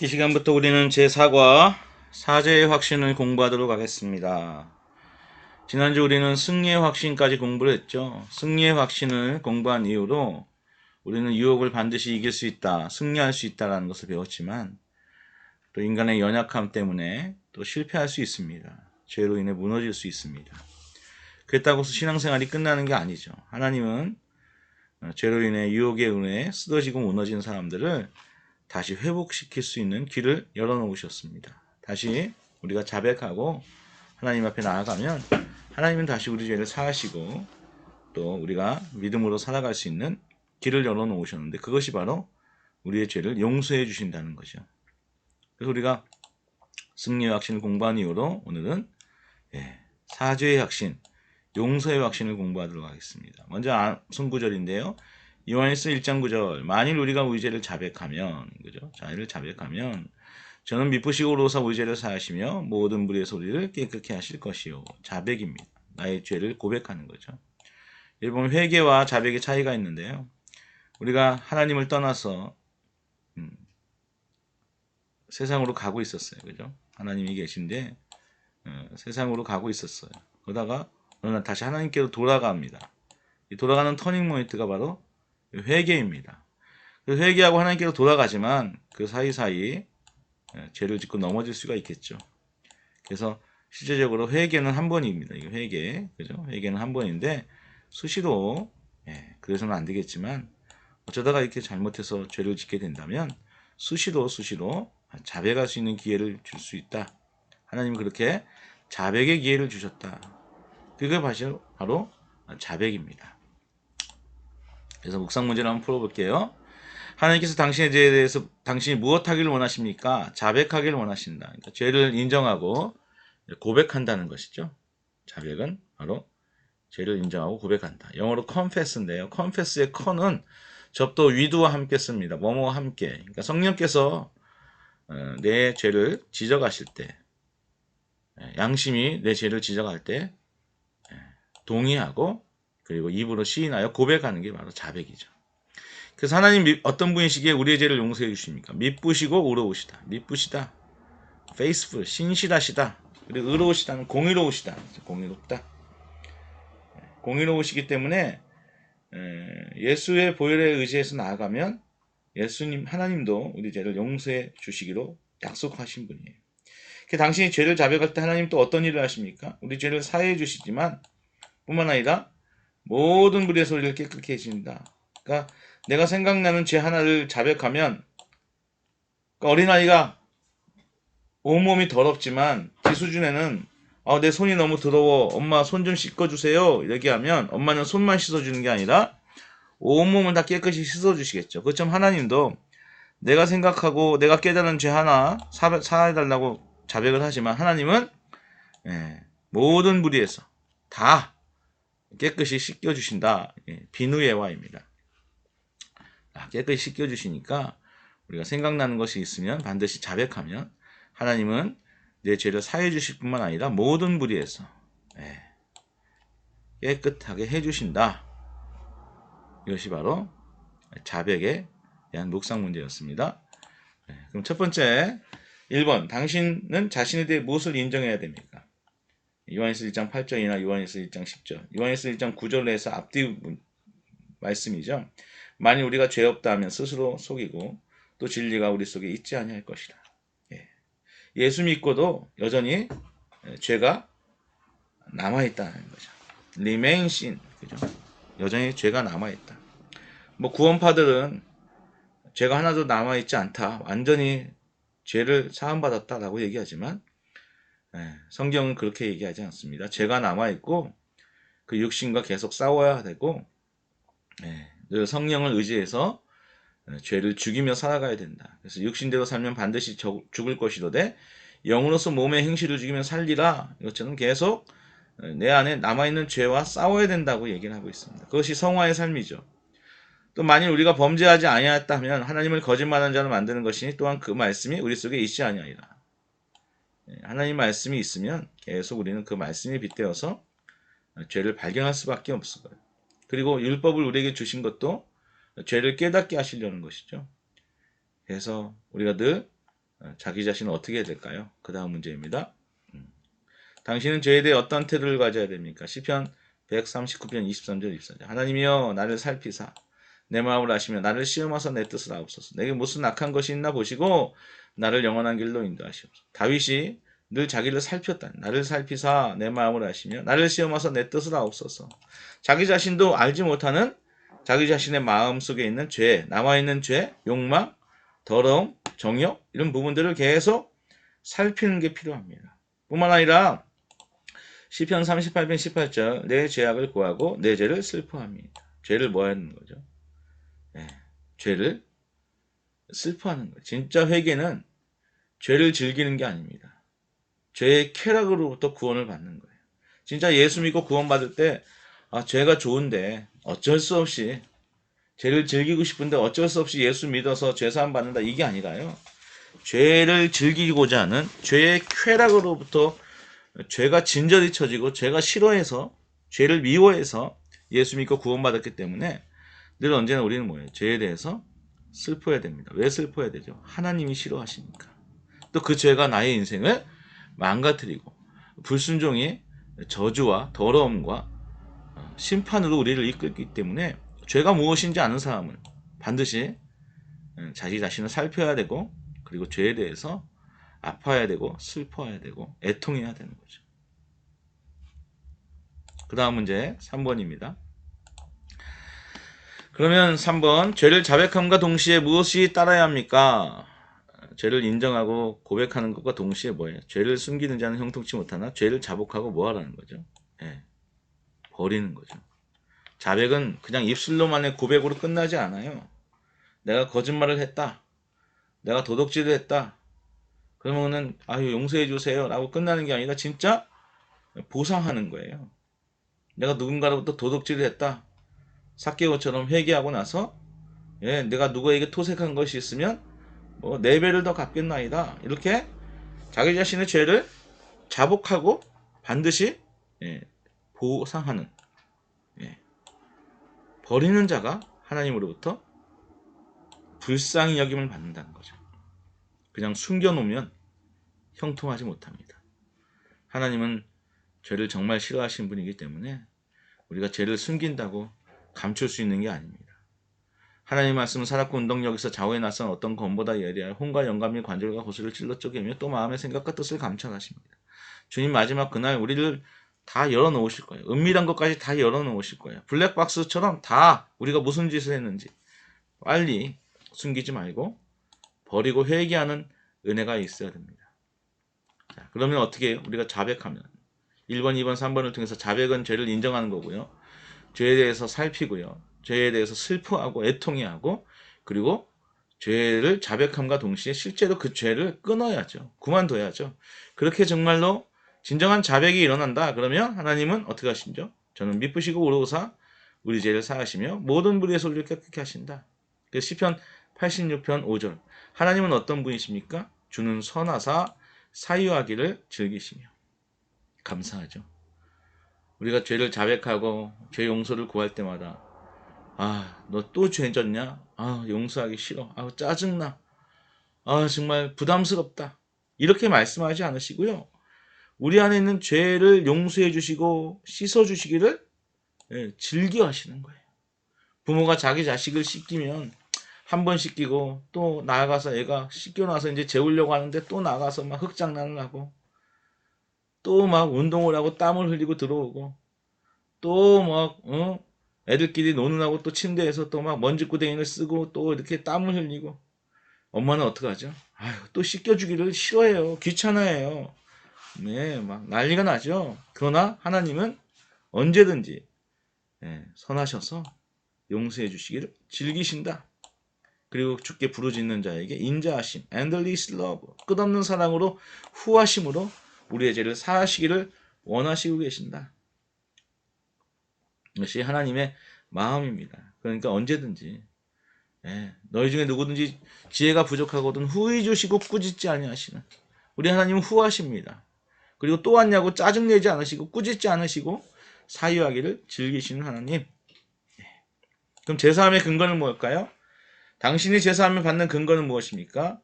이 시간부터 우리는 제4과 사죄의 확신을 공부하도록 하겠습니다. 지난주 우리는 승리의 확신까지 공부를 했죠. 승리의 확신을 공부한 이후로 우리는 유혹을 반드시 이길 수 있다, 승리할 수 있다라는 것을 배웠지만 또 인간의 연약함 때문에 또 실패할 수 있습니다. 죄로 인해 무너질 수 있습니다. 그렇다고 해서 신앙생활이 끝나는 게 아니죠. 하나님은 죄로 인해 유혹에 의해 쓰러지고 무너진 사람들을 다시 회복시킬 수 있는 길을 열어놓으셨습니다. 다시 우리가 자백하고 하나님 앞에 나아가면 하나님은 다시 우리 죄를 사하시고 또 우리가 믿음으로 살아갈 수 있는 길을 열어놓으셨는데 그것이 바로 우리의 죄를 용서해 주신다는 거죠. 그래서 우리가 승리의 확신을 공부한 이후로 오늘은 사죄의 확신, 용서의 확신을 공부하도록 하겠습니다. 먼저 선구절인데요. 요한일서 1장 9절 만일 우리가 우리 죄를 자백하면 그죠? 자의를 자백하면 저는 미쁘시고 오로사 우리 죄를 사하시며 모든 불의에서 우리를 깨끗게 하실 것이요. 자백입니다. 나의 죄를 고백하는 거죠. 여기 보면 회개와 자백의 차이가 있는데요. 우리가 하나님을 떠나서 세상으로 가고 있었어요. 그죠? 하나님이 계신데 세상으로 가고 있었어요. 그러다가 어느 날 다시 하나님께로 돌아갑니다. 이 돌아가는 터닝 포인트가 바로 회개입니다. 그래서 회개하고 하나님께로 돌아가지만 그 사이사이 죄를 짓고 넘어질 수가 있겠죠. 그래서 실제적으로 회개는 한 번입니다. 이거 회개, 그죠? 회개는 한 번인데 수시로 그래서는 안 되겠지만 어쩌다가 이렇게 잘못해서 죄를 짓게 된다면 수시로 자백할 수 있는 기회를 줄 수 있다. 하나님은 그렇게 자백의 기회를 주셨다. 그게 바로 자백입니다. 그래서 묵상 문제를 한번 풀어볼게요. 하나님께서 당신의 죄에 대해서 당신이 무엇 하기를 원하십니까? 자백하기를 원하신다. 그러니까 죄를 인정하고 고백한다는 것이죠. 자백은 바로 죄를 인정하고 고백한다. 영어로 confess인데요. confess의 con은 접도 with와 함께 씁니다. 뭐뭐와 함께. 그러니까 성령께서 내 죄를 지적하실 때, 양심이 내 죄를 지적할 때 동의하고 그리고 입으로 시인하여 고백하는 게 바로 자백이죠. 그래서 하나님 어떤 분이시기에 우리의 죄를 용서해 주십니까? 미쁘시고 의로우시다. 미쁘시다. faithful, 신실하시다. 그리고 의로우시다는 공의로우시다. 공의롭다. 공의로우시기 때문에 예수의 보혈에 의지해서 나아가면 예수님 하나님도 우리 죄를 용서해 주시기로 약속하신 분이에요. 당신이 죄를 자백할 때 하나님 또 어떤 일을 하십니까? 우리 죄를 사해해 주시지만 뿐만 아니라 모든 불의에서 우리를 깨끗게 해주신다. 그러니까 내가 생각나는 죄 하나를 자백하면 그러니까 어린아이가 온몸이 더럽지만 제 수준에는 내 손이 너무 더러워 엄마 손 좀 씻어주세요 이렇게 하면 엄마는 손만 씻어주는 게 아니라 온몸을 다 깨끗이 씻어주시겠죠. 그처럼 하나님도 내가 생각하고 내가 깨달은 죄 하나 사해달라고 자백을 하지만 하나님은 모든 불의에서 다 깨끗이 씻겨주신다. 비누예화입니다. 깨끗이 씻겨주시니까 우리가 생각나는 것이 있으면 반드시 자백하면 하나님은 내 죄를 사해 주실 뿐만 아니라 모든 불의에서 깨끗하게 해주신다. 이것이 바로 자백에 대한 묵상 문제였습니다. 그럼 첫 번째 1번 당신은 자신에 대해 무엇을 인정해야 됩니까? 요한일서 1장 8절이나 요한일서 1장 10절 요한일서 1장 9절로 해서 앞뒤 말씀이죠. 만일 우리가 죄 없다 하면 스스로 속이고 또 진리가 우리 속에 있지 아니할 것이라. 예수 믿고도 여전히 죄가 남아있다는 거죠. remain sin. 그죠? 여전히 죄가 남아있다. 구원파들은 죄가 하나도 남아있지 않다. 완전히 죄를 사함받았다라고 얘기하지만 성경은 그렇게 얘기하지 않습니다. 죄가 남아있고 그 육신과 계속 싸워야 되고 늘 성령을 의지해서 죄를 죽이며 살아가야 된다. 그래서 육신대로 살면 반드시 죽을 것이로되 영으로서 몸의 행실을 죽이면 살리라. 이것처럼 계속 내 안에 남아있는 죄와 싸워야 된다고 얘기를 하고 있습니다. 그것이 성화의 삶이죠. 또 만일 우리가 범죄하지 아니하였다 하면 하나님을 거짓말하는 자로 만드는 것이니 또한 그 말씀이 우리 속에 있지 아니하리라. 하나님 말씀이 있으면 계속 우리는 그 말씀에 빗대어서 죄를 발견할 수밖에 없어요. 그리고 율법을 우리에게 주신 것도 죄를 깨닫게 하시려는 것이죠. 그래서 우리가 늘 자기 자신을 어떻게 해야 될까요? 그 다음 문제입니다. 당신은 죄에 대해 어떤 태도를 가져야 됩니까? 시편 139편 23절 24절. 하나님이여 나를 살피사 내 마음을 아시며 나를 시험하사 내 뜻을 아옵소서. 내게 무슨 악한 것이 있나 보시고 나를 영원한 길로 인도하시옵소서. 다윗이 늘 자기를 살폈다. 나를 살피사 내 마음을 아시며 나를 시험하사 내 뜻을 아옵소서. 자기 자신도 알지 못하는 자기 자신의 마음 속에 있는 죄, 남아있는 죄, 욕망, 더러움, 정욕 이런 부분들을 계속 살피는 게 필요합니다. 뿐만 아니라 시편 38편 18절 내 죄악을 구하고 내 죄를 슬퍼합니다. 죄를 뭐 하는 거죠? 네, 죄를 슬퍼하는 거예요. 진짜 회개는 죄를 즐기는 게 아닙니다. 죄의 쾌락으로부터 구원을 받는 거예요. 진짜 예수 믿고 구원받을 때 죄가 좋은데 어쩔 수 없이 죄를 즐기고 싶은데 어쩔 수 없이 예수 믿어서 죄사함 받는다 이게 아니라요. 죄를 즐기고자 하는 죄의 쾌락으로부터 죄가 진저리 쳐지고 죄가 싫어해서 죄를 미워해서 예수 믿고 구원받았기 때문에 늘 언제나 우리는 뭐예요? 죄에 대해서 슬퍼야 됩니다. 왜 슬퍼야 되죠? 하나님이 싫어하시니까. 또 그 죄가 나의 인생을 망가뜨리고 불순종이 저주와 더러움과 심판으로 우리를 이끌기 때문에 죄가 무엇인지 아는 사람은 반드시 자기 자신을 살펴야 되고 그리고 죄에 대해서 아파야 되고 슬퍼해야 되고 애통해야 되는 거죠. 그 다음 문제 3번입니다. 그러면 3번 죄를 자백함과 동시에 무엇이 따라야 합니까? 죄를 인정하고 고백하는 것과 동시에 뭐예요? 죄를 숨기는 자는 형통치 못하나 죄를 자복하고 뭐 하라는 거죠? 네, 버리는 거죠. 자백은 그냥 입술로만의 고백으로 끝나지 않아요. 내가 거짓말을 했다. 내가 도둑질을 했다. 그러면은 용서해 주세요 라고 끝나는 게 아니라 진짜 보상하는 거예요. 내가 누군가로부터 도둑질을 했다. 삭개오처럼 회개하고 나서 내가 누구에게 토색한 것이 있으면 뭐 4배를 더 갚겠나이다. 이렇게 자기 자신의 죄를 자복하고 반드시 보상하는 버리는 자가 하나님으로부터 불쌍히 여김을 받는다는 거죠. 그냥 숨겨놓으면 형통하지 못합니다. 하나님은 죄를 정말 싫어하시는 분이기 때문에 우리가 죄를 숨긴다고 감출 수 있는 게 아닙니다. 하나님 말씀은 살았고 운동력에서 좌우에 낯선 어떤 검보다 예리하여 혼과 영감이 관절과 고수를 찔러 쪼개며 또 마음의 생각과 뜻을 감찰하십니다. 주님 마지막 그날 우리를 다 열어놓으실 거예요. 은밀한 것까지 다 열어놓으실 거예요. 블랙박스처럼 다 우리가 무슨 짓을 했는지 빨리 숨기지 말고 버리고 회개하는 은혜가 있어야 됩니다. 자, 그러면 어떻게 해요? 우리가 자백하면 1번, 2번, 3번을 통해서 자백은 죄를 인정하는 거고요. 죄에 대해서 살피고요. 죄에 대해서 슬퍼하고 애통해하고 그리고 죄를 자백함과 동시에 실제로 그 죄를 끊어야죠. 그만둬야죠. 그렇게 정말로 진정한 자백이 일어난다. 그러면 하나님은 어떻게 하시죠? 저는 미쁘시고 의로우사 우리 죄를 사하시며 모든 불의에서 우리를 깨끗게 하신다. 그 시편 86편 5절. 하나님은 어떤 분이십니까? 주는 선하사 사유하기를 즐기시며. 감사하죠. 우리가 죄를 자백하고 죄 용서를 구할 때마다 너 또 죄 졌냐? 용서하기 싫어. 짜증나. 정말 부담스럽다. 이렇게 말씀하지 않으시고요. 우리 안에 있는 죄를 용서해 주시고 씻어 주시기를 즐겨 하시는 거예요. 부모가 자기 자식을 씻기면 한 번 씻기고 또 나가서 애가 씻겨 나서 이제 재우려고 하는데 또 나가서 막 흑장난을 하고 또 막 운동을 하고 땀을 흘리고 들어오고 또 막 애들끼리 노는 하고 또 침대에서 또 막 먼지구덩이를 쓰고 또 이렇게 땀을 흘리고 엄마는 어떡하죠? 또 씻겨주기를 싫어해요. 귀찮아해요. 네, 막 난리가 나죠. 그러나 하나님은 언제든지 선하셔서 용서해 주시기를 즐기신다. 그리고 주께 부르짖는 자에게 인자하심, endless love, 끝없는 사랑으로 후하심으로 우리의 죄를 사하시기를 원하시고 계신다. 이것이 하나님의 마음입니다. 그러니까 언제든지 너희 중에 누구든지 지혜가 부족하거든 후히 주시고 꾸짖지 아니하시는 우리 하나님은 후하십니다. 그리고 또 왔냐고 짜증내지 않으시고 꾸짖지 않으시고 사유하기를 즐기시는 하나님. 그럼 제사함의 근거는 뭘까요? 당신이 제사함을 받는 근거는 무엇입니까?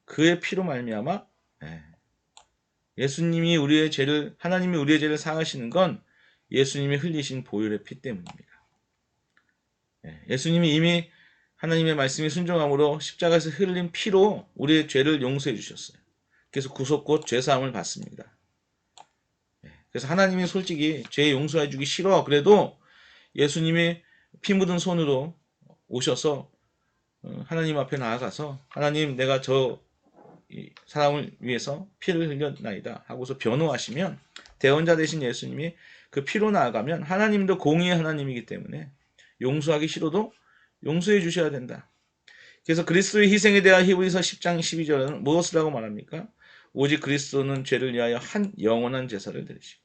그의 피로 말미암아 예수님이 우리의 죄를 하나님이 우리의 죄를 사하시는 건 예수님이 흘리신 보혈의 피 때문입니다. 예수님이 이미 하나님의 말씀이 순종함으로 십자가에서 흘린 피로 우리의 죄를 용서해 주셨어요. 그래서 구속 곧 죄사함을 받습니다. 그래서 하나님이 솔직히 죄 용서해 주기 싫어. 그래도 예수님이 피 묻은 손으로 오셔서 하나님 앞에 나아가서 하나님 내가 저 사람을 위해서 피를 흘렸나이다 하고서 변호하시면 대언자 되신 예수님이 그 피로 나아가면 하나님도 공의의 하나님이기 때문에 용서하기 싫어도 용서해 주셔야 된다. 그래서 그리스도의 희생에 대한 히브리서 10장 12절은 무엇을 하고 말합니까? 오직 그리스도는 죄를 위하여 한 영원한 제사를 드리시고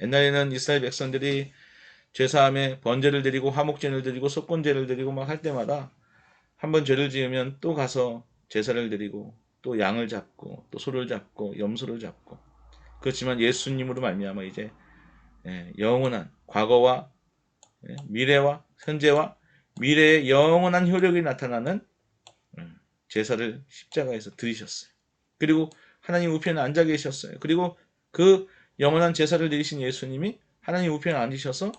옛날에는 이스라엘 백성들이 제사함에 번제를 드리고 화목제를 드리고 속건제를 드리고 막 할 때마다 한번 죄를 지으면 또 가서 제사를 드리고 또 양을 잡고 또 소를 잡고 염소를 잡고 그렇지만 예수님으로 말미암아 이제 영원한 과거와 미래와 현재와 미래의 영원한 효력이 나타나는 제사를 십자가에서 드리셨어요. 그리고 하나님 우편에 앉아 계셨어요. 그리고 그 영원한 제사를 드리신 예수님이 하나님 우편에 앉으셔서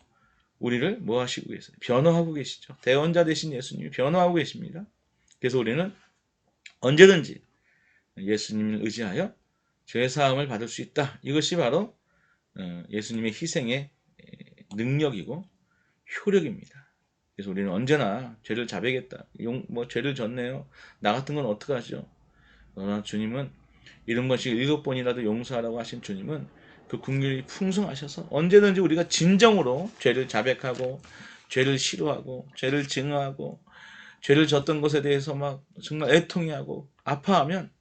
우리를 뭐 하시고 계세요? 변호하고 계시죠. 대언자 되신 예수님이 변호하고 계십니다. 그래서 우리는 언제든지 예수님을 의지하여 죄사함을 받을 수 있다. 이것이 바로 예수님의 희생의 능력이고 효력입니다. 그래서 우리는 언제나 죄를 자백했다. 죄를 졌네요. 나 같은 건 어떡하죠? 그러나 주님은 70번씩 7번이라도 용서하라고 하신 주님은 그 긍휼이 풍성하셔서 언제든지 우리가 진정으로 죄를 자백하고 죄를 싫어하고 죄를 증오하고 죄를 졌던 것에 대해서 막 정말 애통해하고 아파하면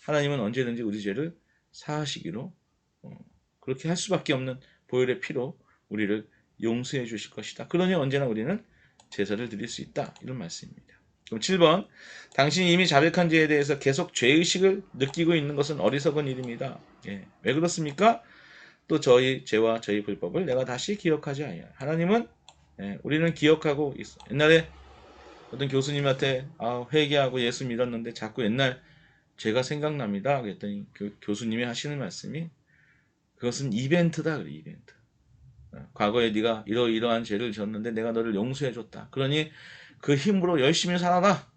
하나님은 언제든지 우리 죄를 사하시기로 그렇게 할 수밖에 없는 보혈의 피로 우리를 용서해 주실 것이다. 그러니 언제나 우리는 제사를 드릴 수 있다. 이런 말씀입니다. 그럼 7번 당신이 이미 자백한 죄에 대해서 계속 죄의식을 느끼고 있는 것은 어리석은 일입니다. 왜 그렇습니까? 또 저희 죄와 저희 불법을 내가 다시 기억하지 아니하여. 하나님은 우리는 기억하고 있어. 옛날에 어떤 교수님한테 회개하고 예수 믿었는데 자꾸 옛날 죄가 생각납니다. 그랬더니 교수님이 하시는 말씀이 그것은 이벤트다. 그래 이벤트. 과거에 네가 이러이러한 죄를 졌는데 내가 너를 용서해 줬다. 그러니 그 힘으로 열심히 살아라.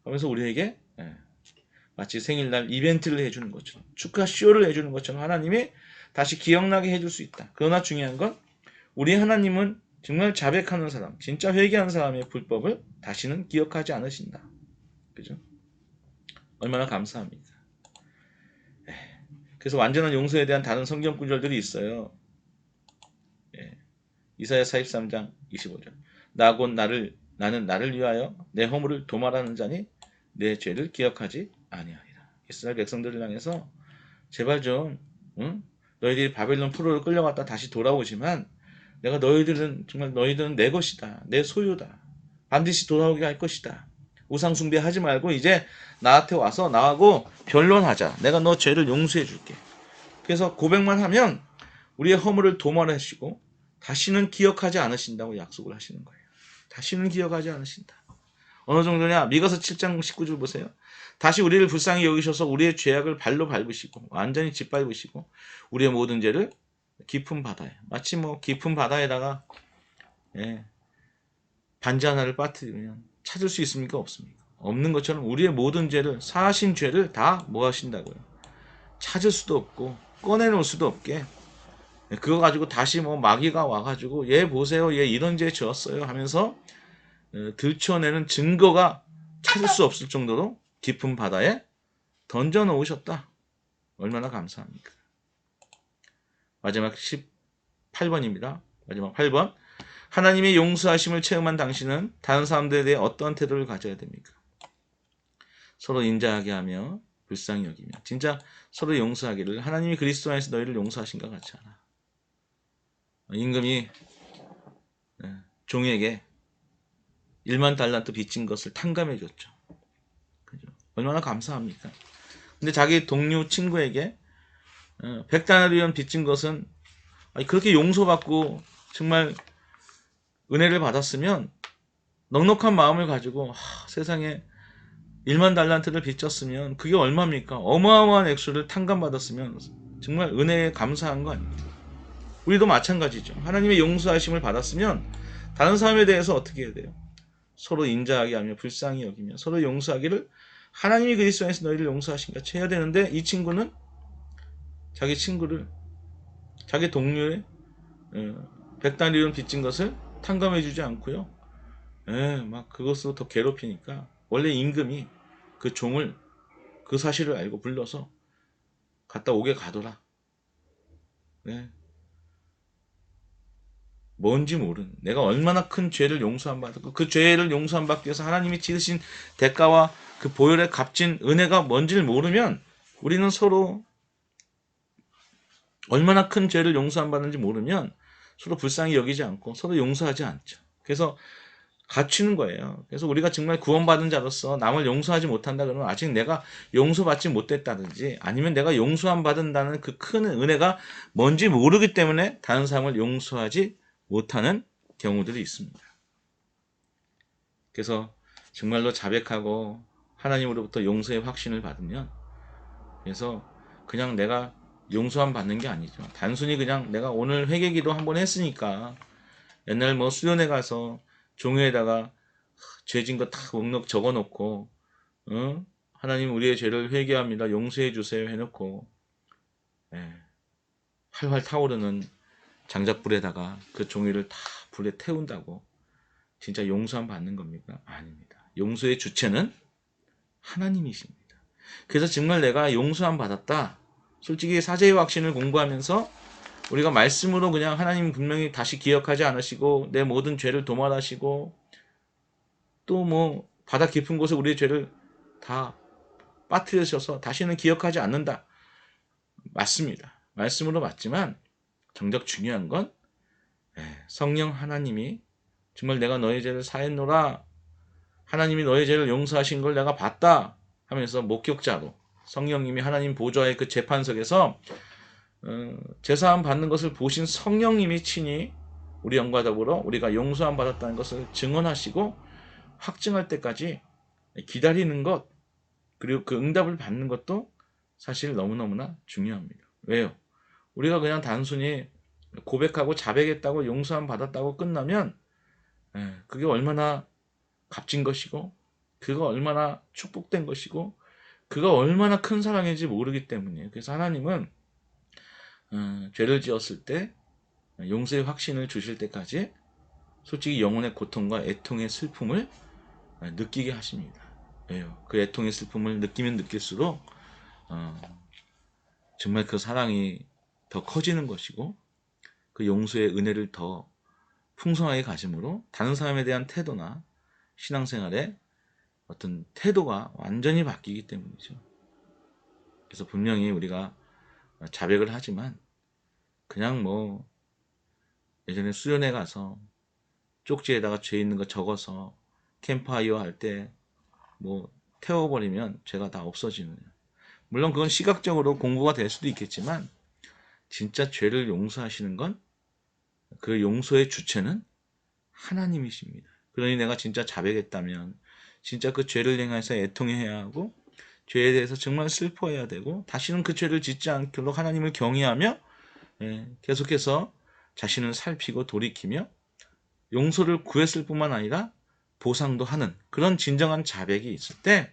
하면서 우리에게 마치 생일날 이벤트를 해주는 것처럼 축하 쇼를 해주는 것처럼 하나님이 다시 기억나게 해줄 수 있다. 그러나 중요한 건 우리 하나님은 정말 자백하는 사람, 진짜 회개하는 사람의 불법을 다시는 기억하지 않으신다. 그죠? 얼마나 감사합니까? 그래서 완전한 용서에 대한 다른 성경 구절들이 있어요. 이사야 43장 25절. 나는 나를 위하여 내 허물을 도말하는 자니 내 죄를 기억하지 아니하리라. 이스라엘 백성들을 향해서 제발 좀 너희들이 바벨론 포로로 끌려갔다 다시 돌아오지만 내가 너희들은 내 것이다. 내 소유다. 반드시 돌아오게 할 것이다. 우상 숭배하지 말고 이제 나한테 와서 나하고 변론하자. 내가 너 죄를 용서해 줄게. 그래서 고백만 하면 우리의 허물을 도말하시고 다시는 기억하지 않으신다고 약속을 하시는 거예요. 다시는 기억하지 않으신다. 어느 정도냐? 미가서 7장 19절 보세요. 다시 우리를 불쌍히 여기셔서 우리의 죄악을 발로 밟으시고 완전히 짓밟으시고 우리의 모든 죄를 깊은 바다에 마치 깊은 바다에다가 반지 하나를 빠뜨리면 찾을 수 있습니까? 없습니까? 없는 것처럼 우리의 모든 죄를 사하신 죄를 다 뭐 하신다고요? 찾을 수도 없고 꺼내놓을 수도 없게 그거 가지고 다시 마귀가 와가지고 얘 보세요 얘 이런 죄 지었어요 하면서 들춰내는 증거가 찾을 수 없을 정도로 깊은 바다에 던져 놓으셨다. 얼마나 감사합니까? 마지막 18번입니다. 마지막 8번. 하나님의 용서하심을 체험한 당신은 다른 사람들에 대해 어떠한 태도를 가져야 됩니까? 서로 인자하게 하며 불쌍히 여기며 진짜 서로 용서하기를 하나님이 그리스도 안에서 너희를 용서하신 것 같지 않아. 임금이 종에게 1만 달란트 빚진 것을 탕감해 줬죠. 그죠? 얼마나 감사합니까? 근데 자기 동료 친구에게 100다나리온 빚진 것은 그렇게 용서받고 정말 은혜를 받았으면 넉넉한 마음을 가지고 세상에 1만 달란트를 빚졌으면 그게 얼마입니까? 어마어마한 액수를 탕감받았으면 정말 은혜에 감사한 거 아닙니까? 우리도 마찬가지죠. 하나님의 용서하심을 받았으면 다른 사람에 대해서 어떻게 해야 돼요? 서로 인자하게 하며 불쌍히 여기며 서로 용서하기를 하나님이 그리스도 안에서 너희를 용서하신 같이 해야 되는데 이 친구는 자기 친구를 자기 동료의 100다리론 빚진 것을 탕감해주지 않고요. 막 그것으로 더 괴롭히니까 원래 임금이 그 종을 그 사실을 알고 불러서 갔다 오게 가더라. 뭔지 모르는 내가 얼마나 큰 죄를 용서함 받았고 그 죄를 용서함 받기 위해서 하나님이 지으신 대가와 그 보혈의 값진 은혜가 뭔지를 모르면 우리는 서로 얼마나 큰 죄를 용서함 받는지 모르면 서로 불쌍히 여기지 않고 서로 용서하지 않죠. 그래서 갇히는 거예요. 그래서 우리가 정말 구원받은 자로서 남을 용서하지 못한다 그러면 아직 내가 용서받지 못했다든지 아니면 내가 용서함 받는다는 그 큰 은혜가 뭔지 모르기 때문에 다른 사람을 용서하지 못하는 경우들이 있습니다. 그래서 정말로 자백하고 하나님으로부터 용서의 확신을 받으면 그래서 그냥 내가 용서함 받는 게 아니죠. 단순히 그냥 내가 오늘 회개기도 한번 했으니까 옛날 뭐 수련회 가서 종이에다가 죄진 거 다 넉넉 적어놓고 하나님 우리의 죄를 회개합니다. 용서해 주세요 해놓고 활활 타오르는 장작불에다가 그 종이를 다 불에 태운다고 진짜 용서함 받는 겁니까? 아닙니다. 용서의 주체는 하나님이십니다. 그래서 정말 내가 용서함 받았다. 솔직히 사제의 확신을 공부하면서 우리가 말씀으로 그냥 하나님 분명히 다시 기억하지 않으시고 내 모든 죄를 도말하시고 또 뭐 바다 깊은 곳에 우리의 죄를 다 빠뜨리셔서 다시는 기억하지 않는다. 맞습니다. 말씀으로 맞지만 정작 중요한 건 성령 하나님이 정말 내가 너의 죄를 사했노라 하나님이 너의 죄를 용서하신 걸 내가 봤다 하면서 목격자로 성령님이 하나님 보좌의 그 재판석에서 제사함 받는 것을 보신 성령님이 친히 우리 영과 더불어 우리가 용서함 받았다는 것을 증언하시고 확증할 때까지 기다리는 것 그리고 그 응답을 받는 것도 사실 너무너무나 중요합니다. 왜요? 우리가 그냥 단순히 고백하고 자백했다고 용서함 받았다고 끝나면 그게 얼마나 값진 것이고 그가 얼마나 축복된 것이고 그가 얼마나 큰 사랑인지 모르기 때문이에요. 그래서 하나님은 죄를 지었을 때 용서의 확신을 주실 때까지 솔직히 영혼의 고통과 애통의 슬픔을 느끼게 하십니다. 왜요? 그 애통의 슬픔을 느끼면 느낄수록 정말 그 사랑이 더 커지는 것이고 그 용서의 은혜를 더 풍성하게 가짐으로 다른 사람에 대한 태도나 신앙생활의 어떤 태도가 완전히 바뀌기 때문이죠. 그래서 분명히 우리가 자백을 하지만 그냥 뭐 예전에 수련회 가서 쪽지에다가 죄 있는 거 적어서 캠프파이어 할 때 뭐 태워버리면 죄가 다 없어지는. 물론 그건 시각적으로 공부가 될 수도 있겠지만 진짜 죄를 용서하시는 건 그 용서의 주체는 하나님이십니다. 그러니 내가 진짜 자백했다면 진짜 그 죄를 행해서 애통해야 하고 죄에 대해서 정말 슬퍼해야 되고 다시는 그 죄를 짓지 않도록 하나님을 경외하며 계속해서 자신을 살피고 돌이키며 용서를 구했을 뿐만 아니라 보상도 하는 그런 진정한 자백이 있을 때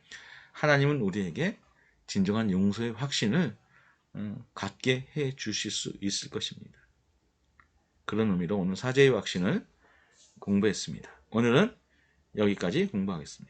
하나님은 우리에게 진정한 용서의 확신을 갖게 해 주실 수 있을 것입니다. 그런 의미로 오늘 사제의 확신을 공부했습니다. 오늘은 여기까지 공부하겠습니다.